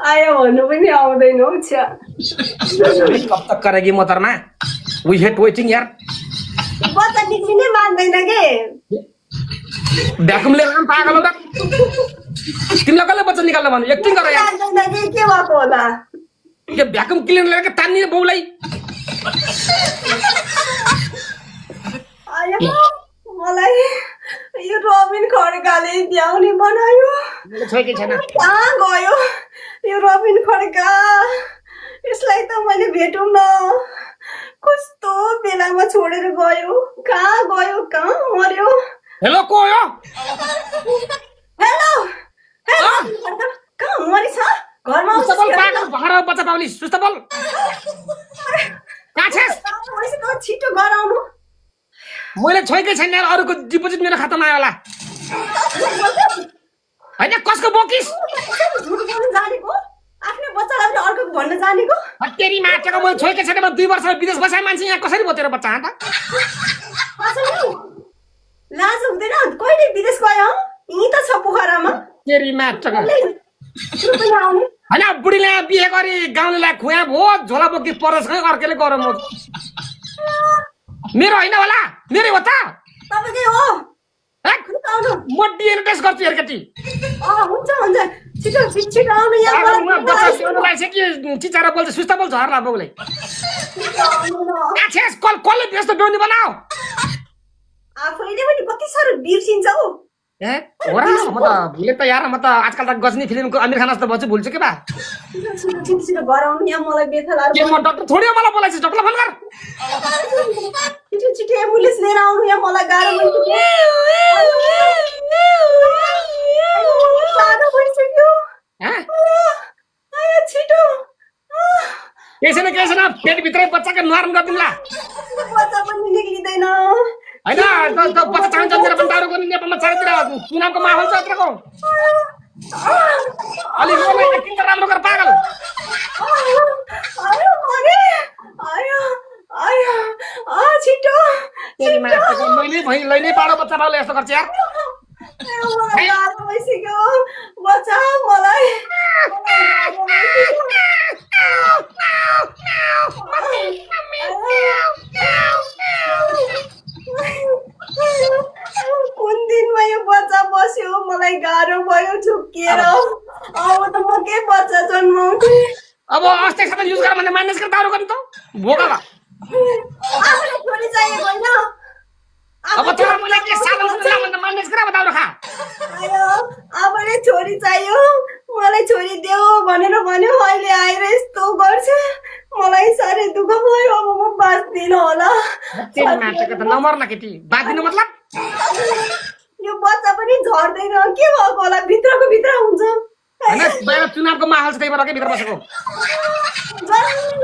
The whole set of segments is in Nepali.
आयो भन्नु पनि आउँदैन हौ छ्या कब तक करेगी मोहतरमा वी हेट वेटिङ यार बच्चा निक्लिनै मान्दैन के भ्याकुम लिएर आम पागल हो र तिमीलाई कसले बच्चा निकाल्न भन्नु एक्टिङ गर यार मान्दैन के भएको होला के भ्याकुम क्लिनर लिएर तान्ने बौलाई आयो मलाई यो रबिन खड्काले ल्याउने बनायो छोएकै छैन कहाँ गयो यो रबिन खड्का यसलाई त मैले भेटौँ न कस्तो बेलामा छोडेर गयो कहाँ मर्यो हेलो को हो हेलो कहाँ मरेछ घरमा पागल बच्चा पाउली सुस्त बोल कहाँ छेस छिटो घर आउनु मैले छोएकै छैन यार अरूको डिपोजिट मेरो खातामा आयो होला होइन कसको बोकिस जानेको आफ्नै बच्चालाई पनि अर्को भन्न जानेको तेरी माटेको मैले छोएकै छैन म 2 वर्ष विदेश बसाए मान्छे यहाँ कसरी बोतेर बच्चा हात लाज हुँदैन कहिले विदेश गयो यहीँ त छ पोखरामा तेरी माटेको होइन बुढीले बिहे गरी गाउँलेलाई खुवा भो झोला बोकी परस अर्कैले गर म मेरो होइन होला मेरै हो त तपाईकै हो म डिएनए टेस्ट गर्छु हेरकेटी हुन्छ छिटो आउनु चिचारा बोल्छ सुस्त बोल्छ हर्ला बाउले कसले व्यस्त बेहुनी बनाऊ आफैले पनि कति साह्रो बिर्सिन्छ हौ ए हो र म त भुले त यार म त आजकल त गजनी फिल्मको आमिर खान जस्तो बच्छु भुल्छु के बा छिटो घर आउनु यहाँ मलाई बेथा लाग्छ के म डाक्टर थोडी मलाई बोलाइछ डाक्टर फोन गर छिटो एम्बुलेन्स लिएर आउनु यहाँ मलाई गाह्रो भइसक्यो छिटो केही छैन पेटभित्रै बच्चाको नर्म गरिदिउँला बच्चा पनि निक्लिँदैन होइन बच्चा चाहन्छ मेरो पनि दारू गर्ने नेपालमा चारैतिर चुनावको माहौल छ यत्रको अलि एक्टिङ राम्रो गर पागल छिटो लैनै पाडो बच्चा बाउले यस्तो गर्छ यार भइसक्यो बच्चा मलाई कुन दिनमा यो बच्चा बस्यो मलाई गाह्रो भयो झुक्किएर अब त म के बच्चा जन्माउँथे अब अस्ति साथ युज गर भने माइनस गरेर दारू गर्नु त भोगा बा आफूलाई छोरी चाहिएको होइन अब तँलाई मैले के साधन सुन्ला भने माइनस गरेर दारू खा आफूलाई छोरी चाहियो मलाई छोरी देऊ भनेर भन्यो अहिले आएर यस्तो गर्छ मलाई साह्रै दुःख भयो अब म बाँच्दिन होला तेरी माटेको त नमर्न केटी बाँच्दिनु मतलब यो बच्चा पनि झर्दैन के भएको होला भित्रको भित्र हुन्छ हैन बाहिर चुनावको माहौल छ त्यही भएर के भित्र बसेको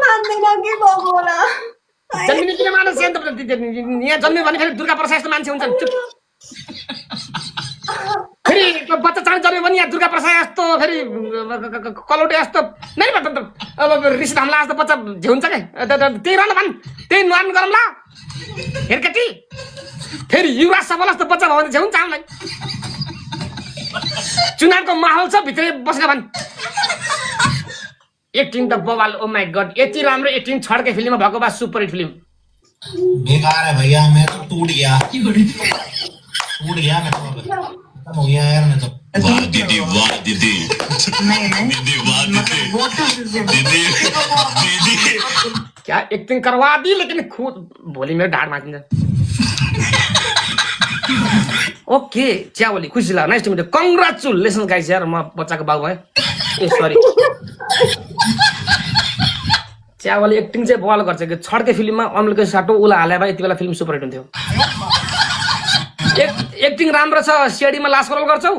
मान्दैन के भएको होला जन्मिने किन मान्छे यहाँ जन्मियो भने फेरि दुर्गा प्रसाद जस्तो मान्छे हुन्छन् चुप फेरि बच्चा चाँडो जन्मियो भने यहाँ दुर्गा प्रसाद जस्तो फेरि कलौटे जस्तो नै अब ऋषि धामला जस्तो बच्चा झ्याउँछ के त्यही रहन भन् त्यही नुहान गरौँला हेरकेटी फेरि युवराज सबल जस्तो बच्चा भयो भने झ्याउँछ हामीलाई चुनावको माहौल छ भित्रै बसेर भन् एक्टिङ त बवाल ओ माय गॉड यति राम्रो एक्टिङ छड्के फिल्ममा भएको बा सुपर हिट फिल्म बेकार है भैया मैं तो टूट गया मैं तो खत्म हो गया यार मैं तो वाह दीदी दीदी वाह दीदी क्या एक्टिङ करवा दी लेकिन खुद भोलि मेरो ढाड माथिन्छ ओके च्यावली खुसी लाग्यो nice to meet congratulation guys यार म बच्चाको बाउ भएँ ए सरी च्यावली एक्टिङ चाहिँ बवाल गर्छ कि छड्के फिल्ममा अमलको साटो उला हाले भए यति बेला फिल्म सुपर हिट हुन्थ्यो एक्टिङ राम्रो छ सिआइडीमा लास करोल गर्छौ